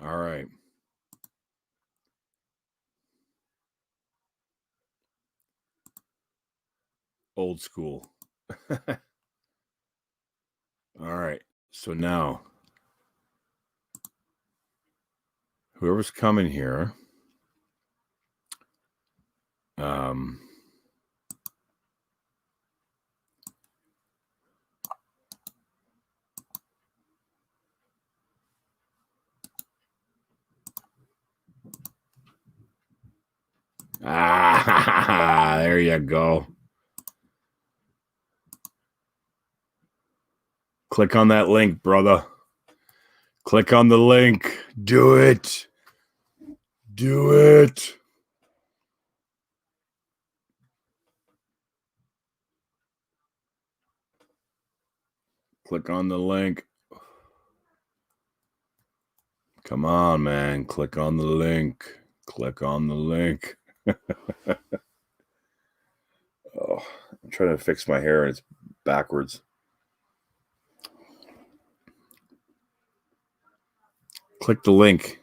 All right. Old school. All right. So now, whoever's coming here, there you go. Click on that link, brother. Click on the link. Do it. Do it. Click on the link. Come on, man. Click on the link. Click on the link. Oh, I'm trying to fix my hair and it's backwards. Click the link.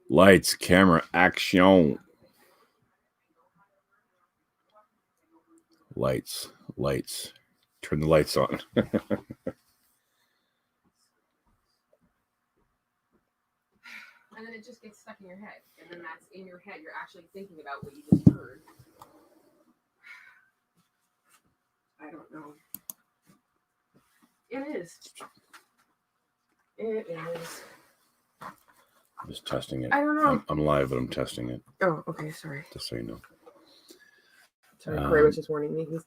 Lights, camera, action. Lights, lights. Turn the lights on. And then it just gets stuck in your head. And then that's in your head. You're actually thinking about what you just heard. I don't know. It is. It is. I'm just testing it. I don't know. I'm live, but I'm testing it. Oh, okay. Sorry. Just so you know. Sorry, Corey was just warning me. He's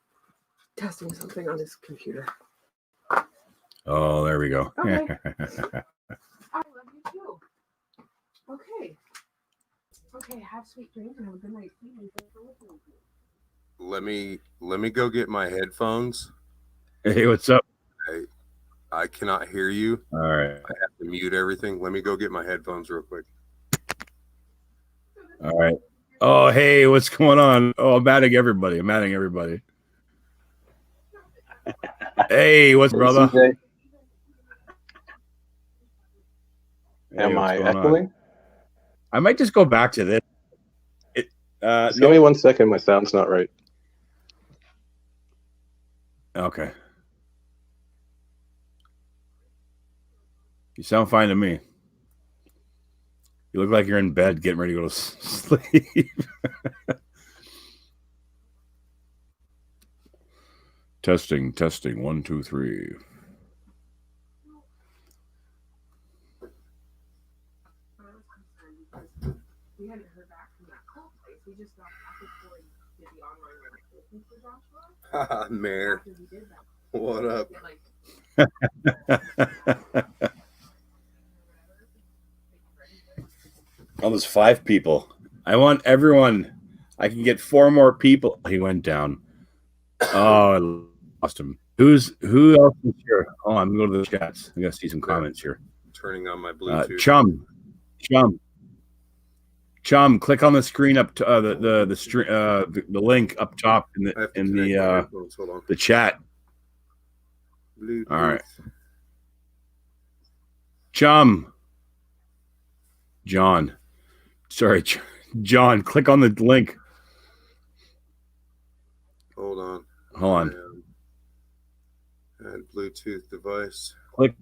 testing something on his computer. Oh, there we go. Okay. I love you too. Okay. Okay, have sweet dreams and have a good night. Let me go get my headphones. Hey, what's up? I cannot hear you. All right. I have to mute everything. Let me go get my headphones real quick. All right. Oh, hey, what's going on? Oh, I'm adding everybody. Hey, what's brother? CJ. Hey, Am I echoing? I might just go back to this. Give me 1 second. My sound's not right. Okay. You sound fine to me. You look like you're in bed getting ready to go to sleep. Testing. 1, 2, 3. We hadn't heard back from that cult place. We just got after Corey did the online registration for Joshua. Mayor. What up? Oh, there's 5 people. I want everyone. I can get 4 more people. He went down. Oh, I lost him. Who else is here? Oh, I'm going to go to the chats. I got to see some comments here. Turning on my Bluetooth. Chum, click on the screen up to the link up top in the chat. Bluetooth. All right. John, click on the link. Hold on. Add Bluetooth device. Click.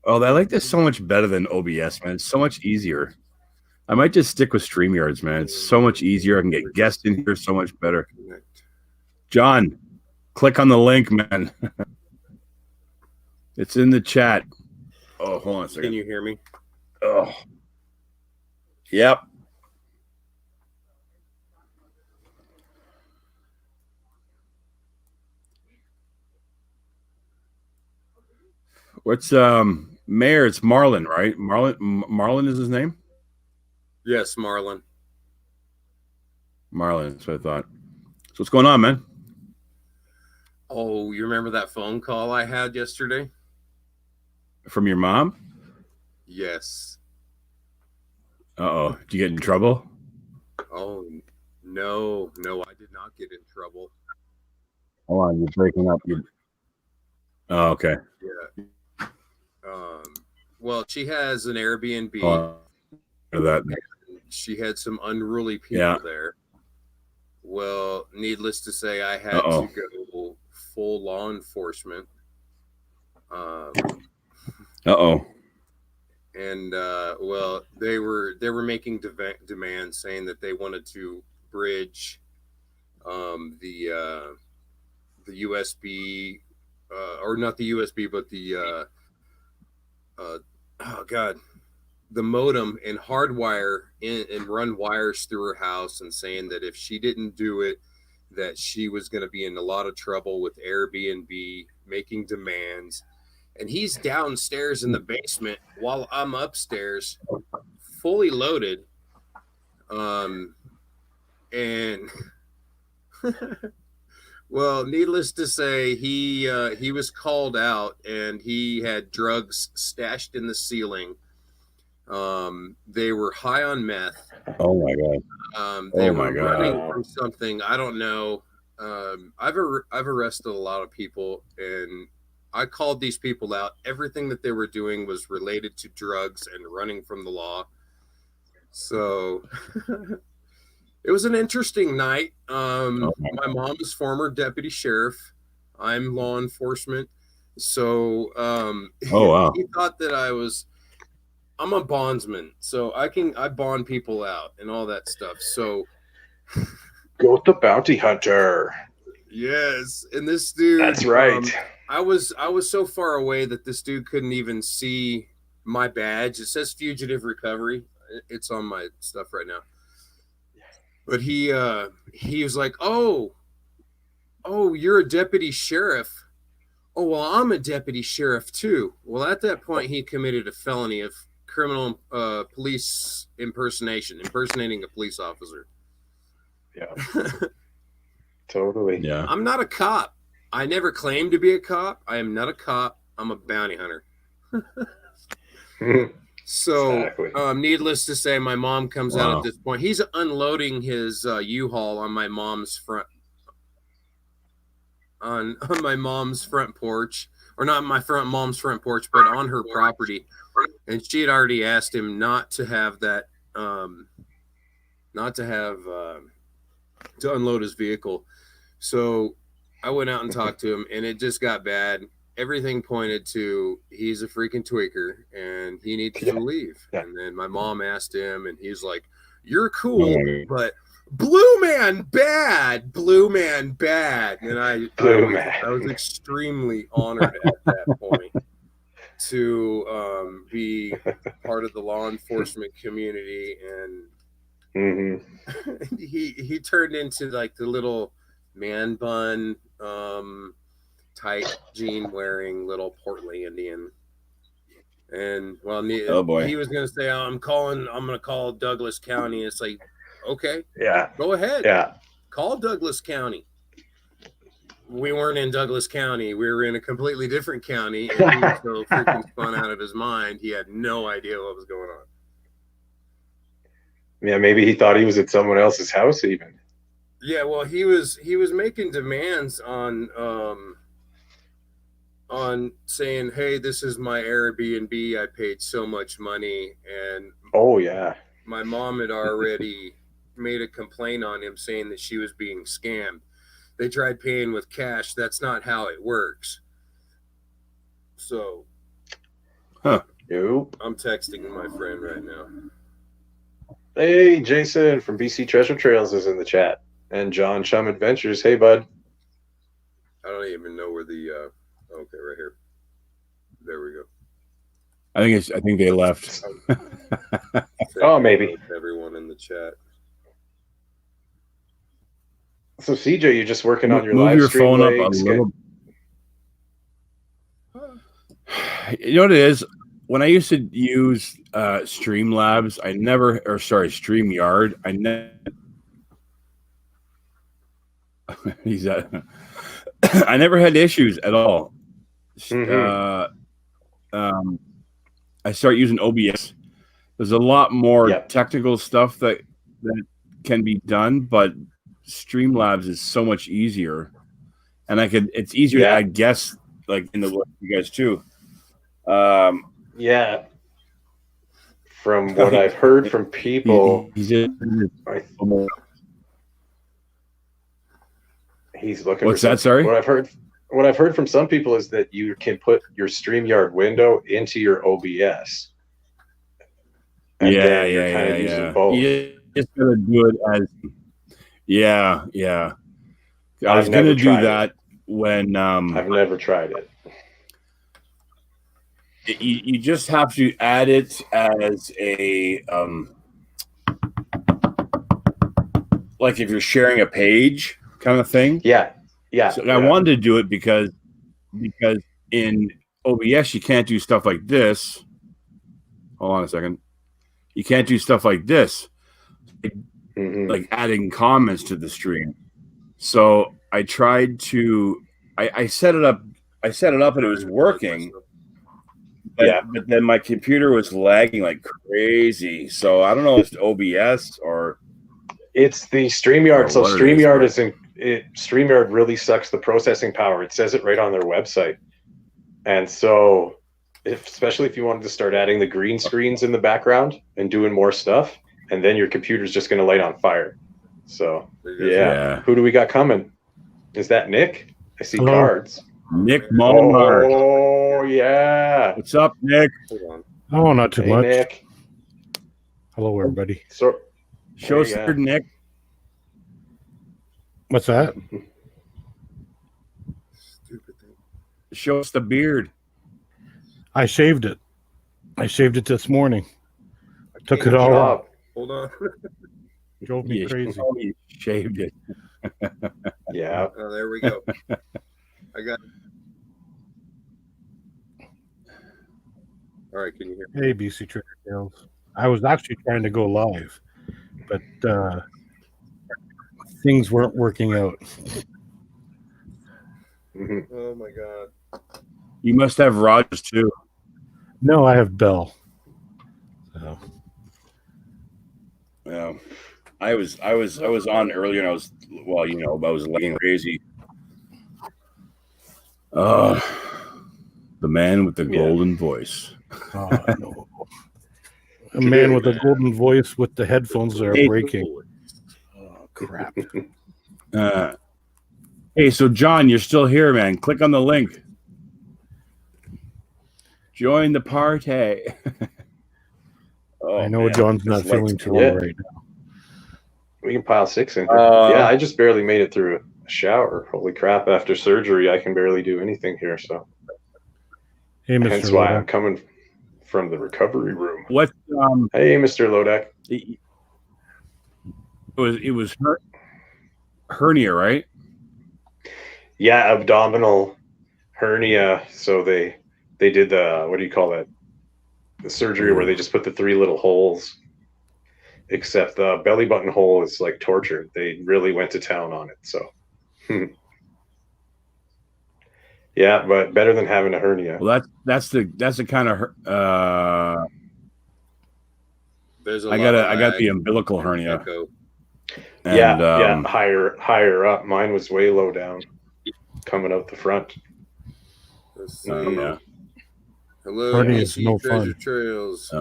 Oh, I like this so much better than OBS, man. It's so much easier. I might just stick with StreamYards, man. It's so much easier. I can get guests in here so much better. John, click on the link, man. It's in the chat. Oh, hold on a second. Can you hear me? Oh. Yep. What's Mayor? It's Marlon, right? Marlon is his name? Yes, Marlon. That's what I thought. So what's going on, man? Oh, you remember that phone call I had yesterday? From your mom? Yes. Uh-oh. Did you get in trouble? Oh, no, I did not get in trouble. Hold on, you're breaking up. Oh, okay. Yeah, well, she has an Airbnb. That she had some unruly people there. Well, needless to say, I had to go full law enforcement. And well, they were making demands saying that they wanted to bridge the USB, or not the USB, but the oh god, the modem, and hardwire and run wires through her house, and saying that if she didn't do it, that she was going to be in a lot of trouble with Airbnb, making demands. And he's downstairs in the basement while I'm upstairs, fully loaded. And well, needless to say, he was called out, and he had drugs stashed in the ceiling. They were high on meth. Oh my god. They were running from something, I don't know. I've arrested a lot of people, and I called these people out. Everything that they were doing was related to drugs and running from the law. So it was an interesting night. My mom is former deputy sheriff. I'm law enforcement. So he thought that I'm a bondsman, so I bond people out and all that stuff. So Goat the bounty hunter. Yes, and this dude. That's right. I was so far away that this dude couldn't even see my badge. It says fugitive recovery. It's on my stuff right now. But he was like, "Oh, you're a deputy sheriff. Oh, well, I'm a deputy sheriff too." Well, at that point, he committed a felony of criminal police impersonating a police officer. Yeah. Totally. Yeah. I'm not a cop. I never claimed to be a cop. I am not a cop. I'm a bounty hunter. So, exactly. Needless to say, my mom comes out at this point. He's unloading his U-Haul on my mom's front porch, or not my mom's front porch, but on her property. And she had already asked him not to have that, to unload his vehicle. So I went out and talked to him, and it just got bad. Everything pointed to he's a freaking tweaker and he needs to leave. Yeah. And then my mom asked him, and he's like, "You're cool, but Blue Man bad. And I was extremely honored at that point to be part of the law enforcement community. And he turned into like the little man bun, tight jean wearing little portly Indian. And well, he was going to say, I'm going to call Douglas County. It's like, okay, yeah, go ahead. Yeah. Call Douglas County. We weren't in Douglas County. We were in a completely different county. And he was so freaking spun out of his mind. He had no idea what was going on. Yeah, maybe he thought he was at someone else's house even. Yeah, well, he was making demands on saying, "Hey, this is my Airbnb. I paid so much money." And my mom had already made a complaint on him, saying that she was being scammed. They tried paying with cash. That's not how it works. So, Nope. I'm texting my friend right now. Hey, Jason from BC Treasure Trails is in the chat. And John Chum Adventures. Hey, bud. I don't even know where the okay, right here. There we go. I think they left. Oh, maybe. Everyone in the chat. So CJ, you're just working on your Move live your stream phone up a legs. little. You know what it is? When I used to use StreamYard, I never I never had issues at all. I start using OBS. There's a lot more technical stuff that can be done, but Streamlabs is so much easier, and it's easier to add guests, like in the work you guys too. Yeah. From what I've heard from people, he's looking. What's that? Sorry. What I've heard from some people is that you can put your StreamYard window into your OBS. And then you're kind of using both. You just gotta do it as. Yeah. I was gonna do that when. I've never tried it. You just have to add it as a like if you're sharing a page kind of thing. Yeah. So I wanted to do it because in OBS you can't do stuff like this. Hold on a second. You can't do stuff like this, like adding comments to the stream. So I tried to. I set it up. And it was working. But then my computer was lagging like crazy. So I don't know if it's OBS or it's the StreamYard. So StreamYard really sucks the processing power. It says it right on their website. And so especially if you wanted to start adding the green screens in the background and doing more stuff, and then your computer's just going to light on fire. So yeah. Who do we got coming? Is that Nick? I see cards. Nick Molnar. Oh, yeah. What's up, Nick? Oh, not too much. Nick. Hello, everybody. So, show us your Nick. What's that? Stupid thing. Show us the beard. I shaved it. I shaved it this morning. I took it all off. Hold on. Drove me crazy. You shaved it. Yeah. Oh, there we go. I got it. All right, can you hear me? Hey, BC Treasure Tales. I was actually trying to go live, but things weren't working out. Oh my god. You must have Rogers too. No, I have Bell. So. Yeah. I was on earlier and I was lagging crazy. The man with the golden voice. Oh, no. A man with a golden voice with the headphones that are breaking. Oh, crap. Hey, so John, you're still here, man. Click on the link. Join the party. I know John's not feeling too well right now. We can pile 6 in here. Yeah, I just barely made it through a shower. Holy crap, after surgery, I can barely do anything here. So hey, Mr. Hence why I'm coming from the recovery room. What? Hey, Mr. Lodek. It was hernia, right? Yeah, abdominal hernia. So they did the, what do you call that? The surgery where they just put the 3 little holes. Except the belly button hole is like torture. They really went to town on it. So, yeah, but better than having a hernia. Well, that's the kind of I got the umbilical hernia. And, yeah, higher up. Mine was way low down, coming out the front. Yeah. Hello, hernia is no Treasure fun. Trails.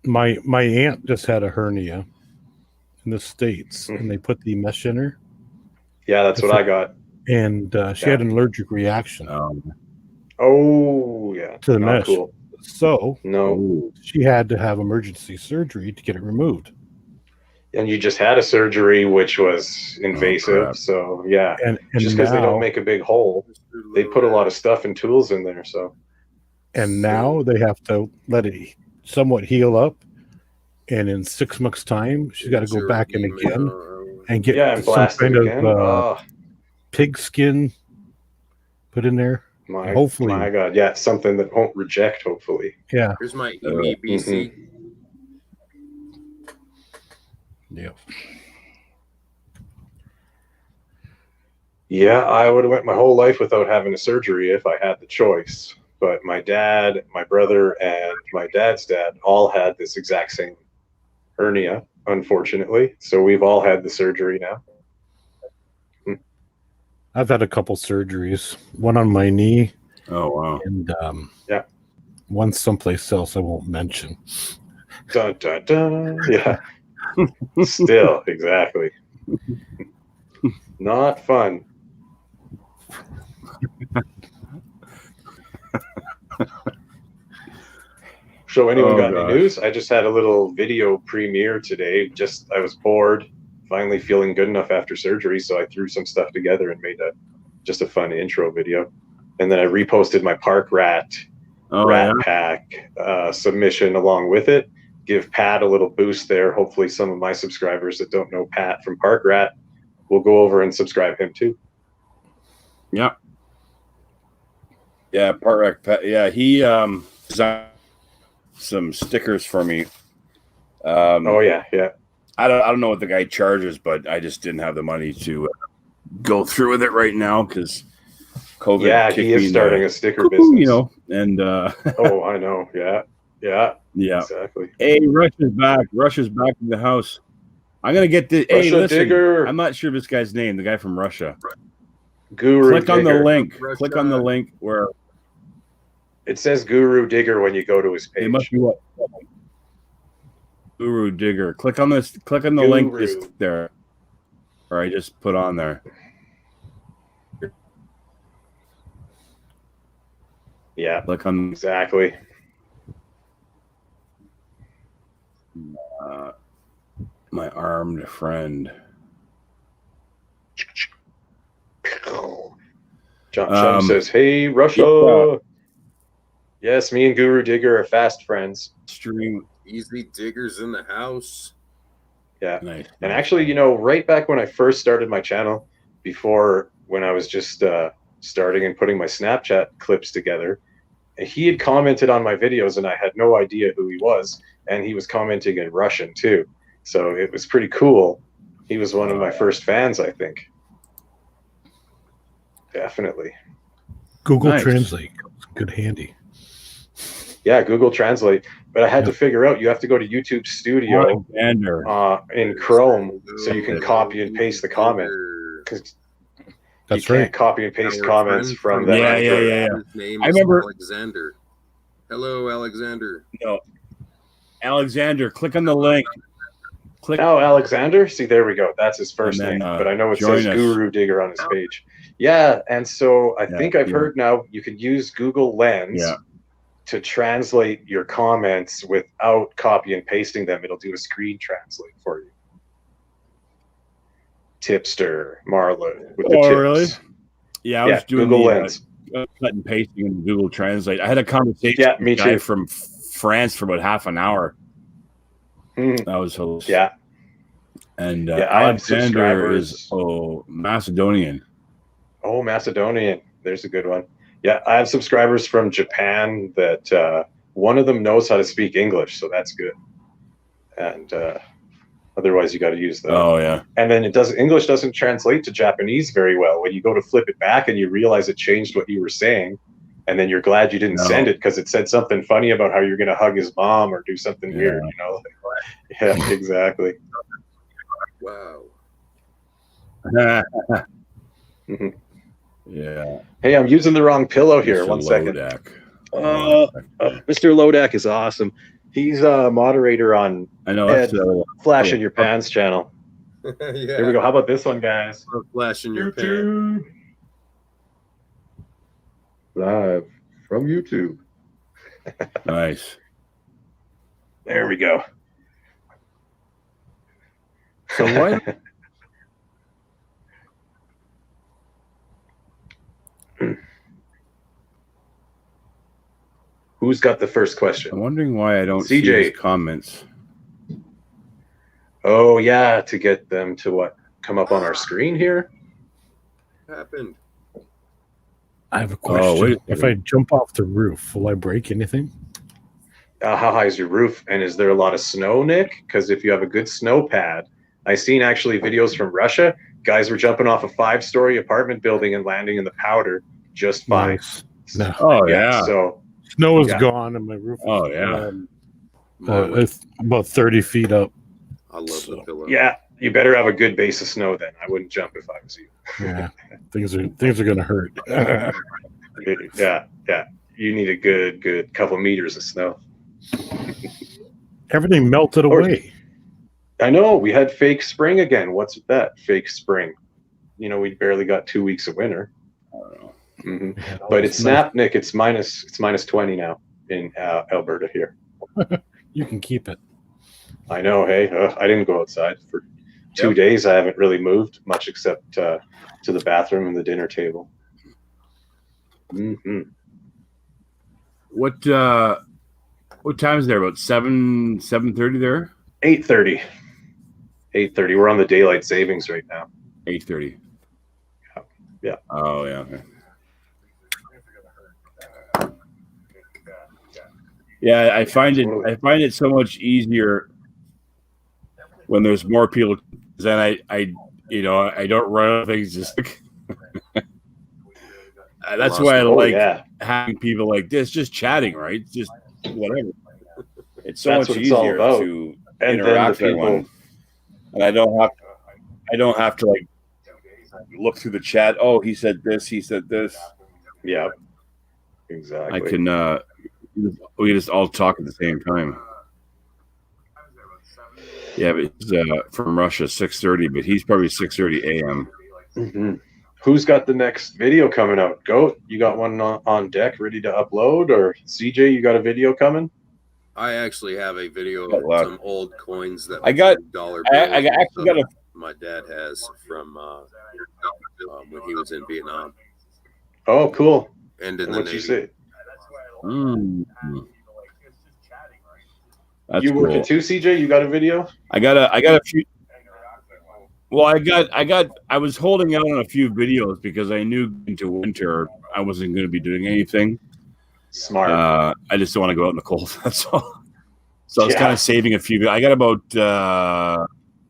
My aunt just had a hernia in the States, and they put the mesh in her. Yeah, that's what I got. And she had an allergic reaction. Oh, yeah. To the mesh. Cool. So no, she had to have emergency surgery to get it removed. And you just had a surgery, which was invasive. So, yeah. And just because they don't make a big hole, they put a lot of stuff and tools in there. So, and now they have to let it somewhat heal up, and in 6 months' time, she's got to go back in again and get some kind of pig skin put in there. Hopefully, my God, yeah, something that won't reject. Hopefully, yeah. Here's my EBC. Yep. Yeah, I would have went my whole life without having a surgery if I had the choice. But my dad, my brother, and my dad's dad all had this exact same hernia, unfortunately. So we've all had the surgery now. I've had a couple surgeries, one on my knee. Oh, wow. And one someplace else I won't mention. Dun, dun, dun. Yeah. Still, exactly. Not fun. So anyone got any news? I just had a little video premiere today. I was bored, finally feeling good enough after surgery, so I threw some stuff together and made just a fun intro video. And then I reposted my Park Rat Pack submission along with it. Give Pat a little boost there. Hopefully some of my subscribers that don't know Pat from Park Rat will go over and subscribe him too. Yeah. Yeah, Park Rat Pat. Yeah, he designed some stickers for me. Oh yeah. I don't know what the guy charges, but I just didn't have the money to go through with it right now because COVID. Yeah, he is starting a sticker business. You know, and oh, I know. Yeah, exactly. Hey, Rush is back. Rush is back in the house. I'm gonna get the. Hey, listen. Digger. I'm not sure of this guy's name. The guy from Russia. Guru. Click on Digger. the link. Click on the link where it says Guru Digger when you go to his page. It must be what? Guru Digger. Click on this. Click on the link just there, or I just put on there. Yeah. Click on exactly. My armed friend. John says, "Hey, Russia." Yes, me and Guru Digger are fast friends. Stream easy diggers in the house. Yeah, nice. And actually, you know, right back when I first started my channel, before when I was just starting and putting my Snapchat clips together, he had commented on my videos, and I had no idea who he was, and he was commenting in Russian too. So it was pretty cool. He was one of my first fans, I think. Definitely. Google Translate. Good handy. Yeah, Google Translate. But I had to figure out you have to go to YouTube Studio in Chrome so you can copy and paste the comment. That's you can't copy and paste comments from that. Yeah. His name I is remember Alexander. Hello, Alexander. No, Alexander. Click on the link. Click. Oh, Alexander. See, there we go. That's his first name. But I know it says Guru Digger on his page. Yeah, and so I think I've heard now you can use Google Lens to translate your comments without copy and pasting them. It'll do a screen translate for you. Tipster, Marla with the tips. Really? Yeah, I was doing Google Lens. Cut and pasting in Google Translate. I had a conversation with a guy from France for about half an hour. That was hilarious. Yeah. And Alexander is Macedonian. Oh, Macedonian. There's a good one. Yeah, I have subscribers from Japan that one of them knows how to speak English, so that's good. And otherwise, you got to use the. Oh yeah. And then English doesn't translate to Japanese very well. When you go to flip it back and you realize it changed what you were saying, and then you're glad you didn't send it because it said something funny about how you're going to hug his mom or do something weird. You know. Yeah, exactly. Wow. Yeah. Hey, I'm using the wrong pillow here. Mr. 1 second. Mr. Lodak is awesome. He's a moderator on Flash in Your Pants channel. Here we go. How about this one, guys? Flash in Your Pants. Live from YouTube. Nice. There we go. So why? Who's got the first question? I'm wondering why I don't see his comments. Oh yeah, to get them to come up on our screen here. What happened? I have a question. If I jump off the roof, will I break anything? How high is your roof? And is there a lot of snow, Nick? Because if you have a good snow pad, I've seen actually videos from Russia. Guys were jumping off a 5-story apartment building and landing in the powder just fine. Nice. No. Oh yeah. So snow is gone and my roof. Oh yeah. It's about 30 feet up. I love the pillow. Yeah, you better have a good base of snow then. I wouldn't jump if I was you. Yeah, things are gonna hurt. Yeah. you need a good couple meters of snow. Everything melted away. I know, we had fake spring again. What's with that? Fake spring. You know, we barely got 2 weeks of winter. I don't know. Mm-hmm. Yeah, But it's snapped, Nick. It's minus 20 now in Alberta here. You can keep it. I know. Hey, I didn't go outside for 2 days. I haven't really moved much except to the bathroom and the dinner table. Mm-hmm. What time is there? About 7:30 there? 8:30. 8:30. We're on the daylight savings right now. 8:30. Yeah. Oh yeah. Okay. Yeah, I find it so much easier when there's more people. Then I don't run out of things. Just that's why I like having people like this, just chatting, right? Just whatever. It's so much easier to interact with everyone, and I don't have to like look through the chat. Oh, he said this. He said this. Yeah, exactly. I can. We just all talk at the same time. Yeah, but he's from Russia, 6:30, but he's probably 6:30 a.m. Mm-hmm. Who's got the next video coming out? Goat, you got one on deck ready to upload, or CJ, you got a video coming? I actually have a video of some old coins that I got. dollar I actually got a. My dad has from when he was in Vietnam. Oh, cool. And in what'd the you Navy. say? That's you working too, CJ? You got a video? I got a few. Well, I was holding out on a few videos because I knew into winter I wasn't going to be doing anything. Smart. I just don't want to go out in the cold. That's all. So I was kind of saving a few. I got about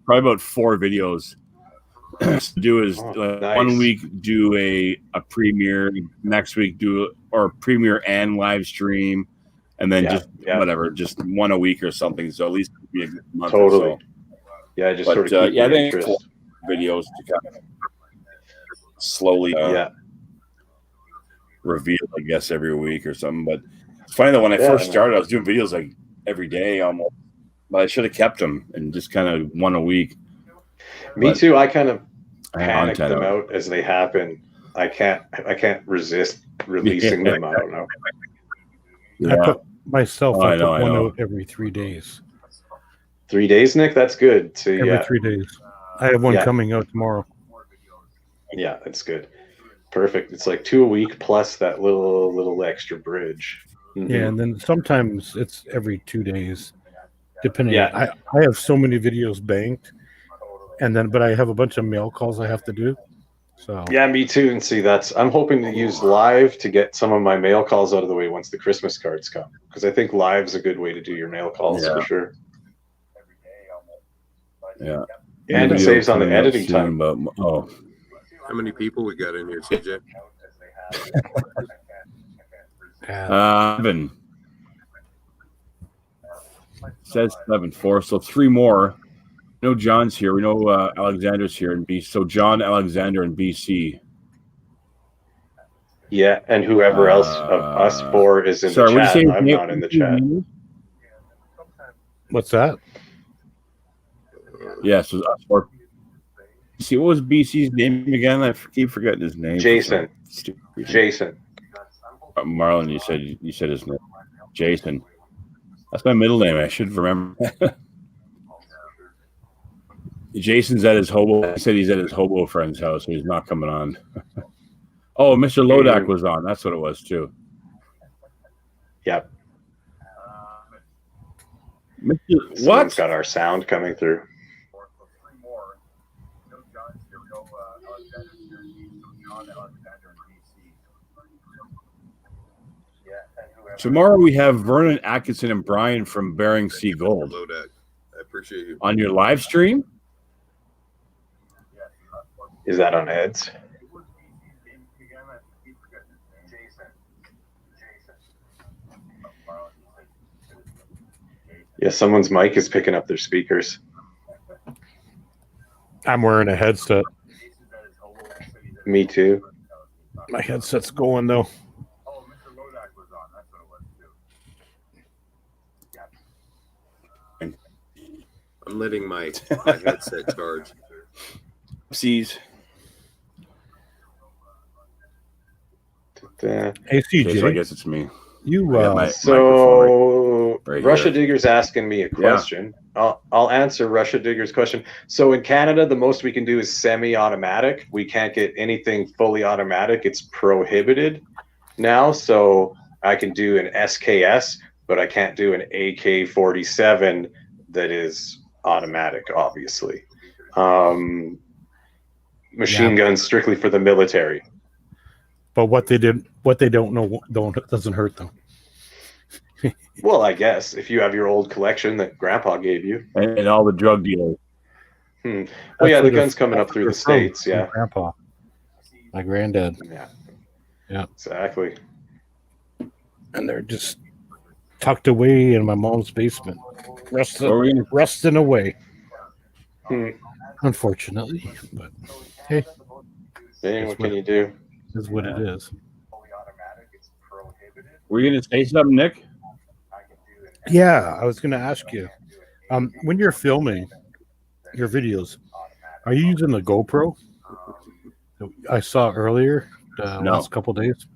probably about 4 videos to do. Is nice. 1 week do a premiere, next week do or premiere and live stream, and then whatever, just one a week or something. So at least it'd be a good month or so. Yeah, just sort of keep I think interest. Videos to kind of slowly reveal, I guess, every week or something. But it's funny that when I first started, I was doing videos like every day almost, but I should have kept them and just kind of one a week. Me too. I kind of panic them out as they happen. I can't resist releasing them. I don't know. I put myself one out every 3 days. 3 days, Nick? That's good. So every 3 days. I have one coming out tomorrow. Yeah, that's good. Perfect. It's like 2 a week plus that little extra bridge. Mm-hmm. Yeah, and then sometimes it's every 2 days, depending. I have so many videos banked, but I have a bunch of mail calls I have to do. So yeah, me too. And see, I'm hoping to use live to get some of my mail calls out of the way once the Christmas cards come, because I think live's a good way to do your mail calls for sure. Yeah. And it saves on the editing time. How many people we got in here, CJ? 7. Says 7, 4. So 3 more. We know John's here. We know Alexander's here in BC. So John, Alexander, and BC. Yeah, and whoever else of us 4 is in the chat. I'm not in the chat. What's that? Yeah, so us 4. See, what was BC's name again? I keep forgetting his name. Jason. Marlon, you said his name. Jason. That's my middle name. I should remember. Jason's at his hobo. He said he's at his hobo friend's house, so he's not coming on. Oh, Mr. Lodak was on. That's what it was too. Yep. What? Got our sound coming through. Tomorrow we have Vernon Atkinson and Brian from Bering Sea Gold. I appreciate you. On your live stream? Is that on Ed's? Yeah, someone's mic is picking up their speakers. I'm wearing a headset. Me too. My headset's going though. I'm letting my headset charge. Sees. Hey, Okay, CJ, so I guess it's me. you I got my So microphone right Russia here. Digger's asking me a question. I'll answer Russia Digger's question. So in Canada, the most we can do is semi-automatic. We can't get anything fully automatic. It's prohibited now. So I can do an SKS, but I can't do an AK-47 that is automatic, obviously. Machine guns strictly for the military. But what they don't know doesn't hurt them. Well, I guess if you have your old collection that Grandpa gave you, and all the drug dealers. Well, yeah, the gun's coming up through the States. Yeah, Grandpa, my granddad. Yeah, exactly. And they're just tucked away in my mom's basement, rusting away. Unfortunately, but hey, what can you do? Is what it is. Were you going to say something, Nick? Yeah, I was going to ask you. When you're filming your videos, are you using the GoPro? I saw earlier the last couple of days.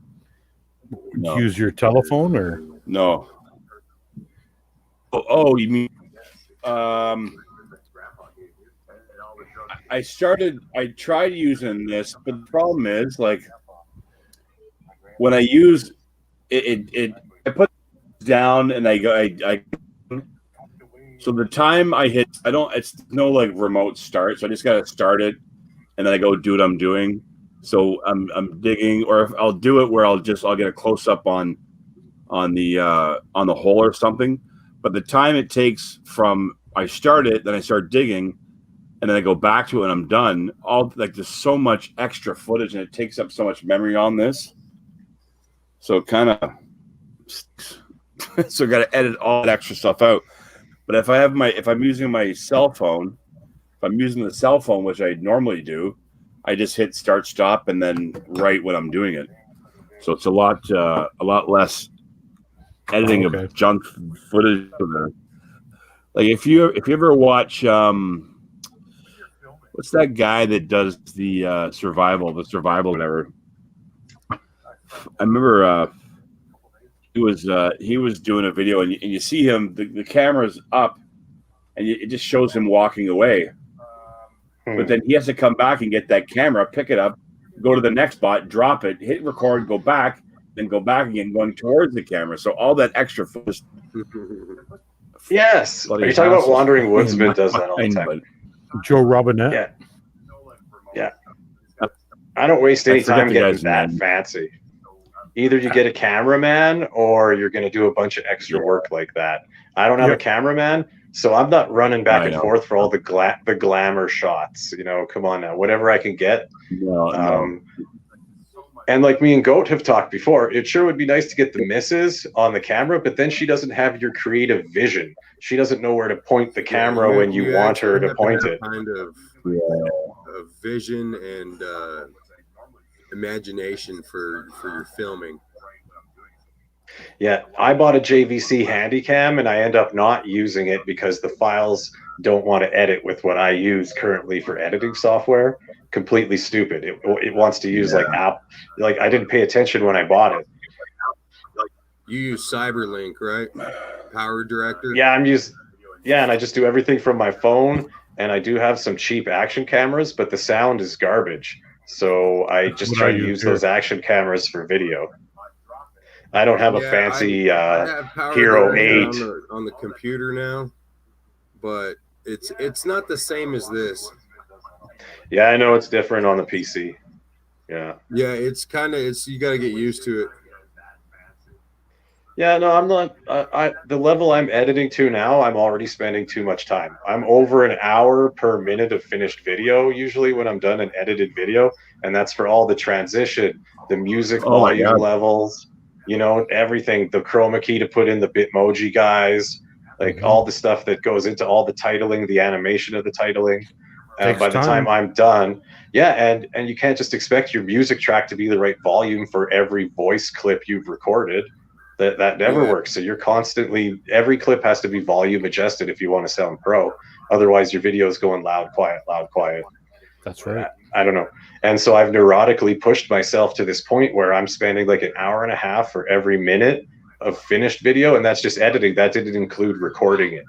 No. Use your telephone or no? Oh, you mean? I tried using this, but the problem is, like, when I use it, I put it down and I so the time I hit, it's no like remote start, so I just gotta start it and then I go do what I'm doing. So I'm digging, or I'll do it where I'll get a close up on the hole or something. But the time it takes from I start it, then I start digging, and then I go back to it and I'm done. There's so much extra footage and it takes up so much memory on this. So kind of, so got to edit all that extra stuff out. But if I'm using my cell phone, if I'm using the cell phone, which I normally do, I just hit start, stop, and then write when I'm doing it. So it's a lot less editing of junk footage. Like if you ever watch, what's that guy that does the survival, whatever. I remember he was doing a video, and you see him, the camera's up, and it just shows him walking away. But then he has to come back and get that camera, pick it up, go to the next spot, drop it, hit record, go back, then go back again, going towards the camera. So all that extra footage. Yes. Are you talking about Wandering Woodsman does that all the time? Joe Robinette? Yeah. I don't waste any time getting that fancy. Either you get a cameraman or you're going to do a bunch of extra work like that. I don't have a cameraman, so I'm not running back and forth for all the glamour shots. Come on now. Whatever I can get. And like me and Goat have talked before, it sure would be nice to get the misses on the camera, but then she doesn't have your creative vision. She doesn't know where to point the camera when you want her to point it. Kind of vision and imagination for your filming. Yeah, I bought a JVC Handycam and I end up not using it because the files don't want to edit with what I use currently for editing software. Completely stupid. It wants to use like app. Like I didn't pay attention when I bought it. You use Cyberlink, right? Power Director. Yeah, and I just do everything from my phone. And I do have some cheap action cameras, but the sound is garbage. So I just try to use those action cameras for video. I don't have a fancy Hero 8 on the computer now, but it's not the same as this. Yeah, I know it's different on the PC. Yeah, it's you got to get used to it. Yeah, no, I'm not. The level I'm editing to now, I'm already spending too much time. I'm over an hour per minute of finished video usually when I'm done an edited video, and that's for all the transition, the music volume levels, everything, the chroma key to put in the Bitmoji guys, like all the stuff that goes into all the titling, the animation of the titling. By the time I'm done, and you can't just expect your music track to be the right volume for every voice clip you've recorded. That never works. So you're constantly, every clip has to be volume adjusted if you want to sound pro. Otherwise, your video is going loud, quiet, loud, quiet. That's right. I don't know. And so I've neurotically pushed myself to this point where I'm spending like an hour and a half for every minute of finished video, and that's just editing. That didn't include recording it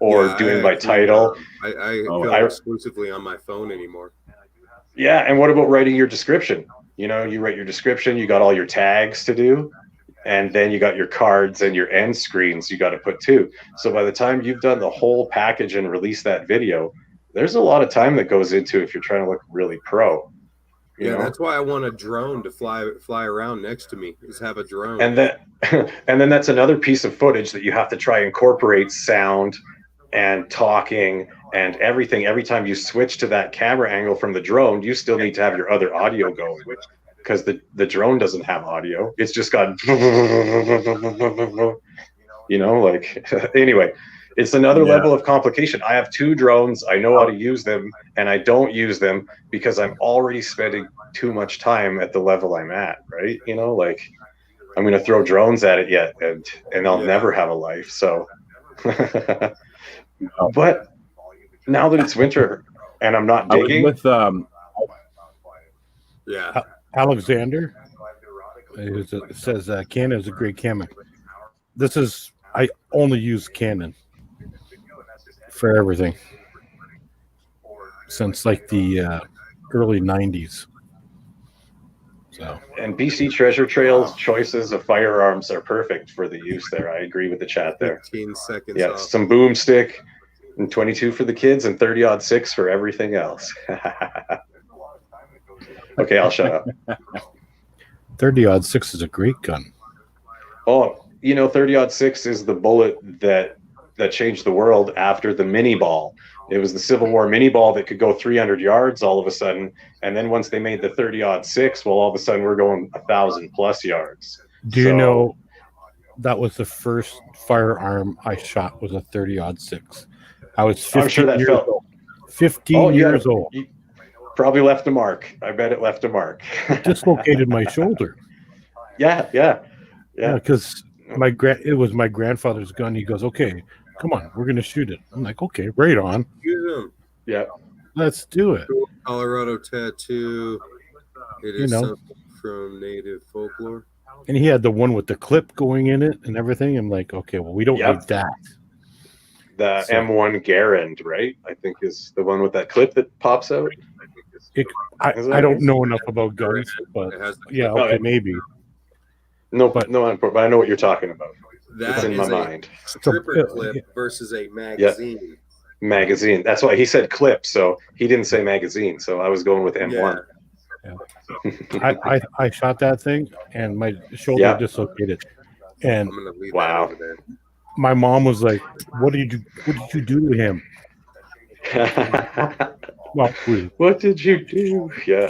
or doing my title. I go exclusively on my phone anymore. Yeah, and what about writing your description? You know, you write your description, you got all your tags to do, and then you got your cards and your end screens you got to put too. So by the time you've done the whole package and release that video, there's a lot of time that goes into if you're trying to look really pro. Yeah, that's why I want a drone to fly around next to me, is have a drone. And then that's another piece of footage that you have to try and incorporate sound and talking and everything. Every time you switch to that camera angle from the drone, you still need to have your other audio going, because the drone doesn't have audio. It's just got, anyway, it's another level of complication. I have 2 drones. I know how to use them, and I don't use them because I'm already spending too much time at the level I'm at, right? You know, like I'm going to throw drones at it yet, and I'll never have a life. So, but now that it's winter and I'm not digging. With Alexander says Canon is a great camera. I only use Canon for everything since like the early 90s. So, and BC Treasure Trail's choices of firearms are perfect for the use there. I agree with the chat there. 15 seconds. Yeah, off. Some boomstick and 22 for the kids and 30-06 for everything else. Okay, I'll shut up. 30-06 is a great gun. Oh, 30-06 is the bullet that changed the world after the mini ball. It was the Civil War mini ball that could go 300 yards all of a sudden, and then once they made the 30-06, well, all of a sudden we're going 1,000+ yards. Do you know that was the first firearm I shot was a 30-06? I was 15 years old. 15 years old. You probably left a mark. I bet it left a mark. Dislocated my shoulder. Yeah. Because it was my grandfather's gun. He goes, "Okay, come on, we're gonna shoot it." I'm like, "Okay, right on." Yeah, let's do it. Colorado tattoo. It is something from native folklore. And he had the one with the clip going in it and everything. I'm like, okay, well, we don't need that. The M1 Garand, right? I think is the one with that clip that pops out. I don't know enough about guns, but maybe. But I know what you're talking about. That's in my mind. Stripper clip versus a magazine. Yeah. Magazine. That's why he said clip, so he didn't say magazine. So I was going with M1. Yeah. I shot that thing and my shoulder dislocated. And wow. My mom was like, What did you do to him? Well, what did you do? Yeah.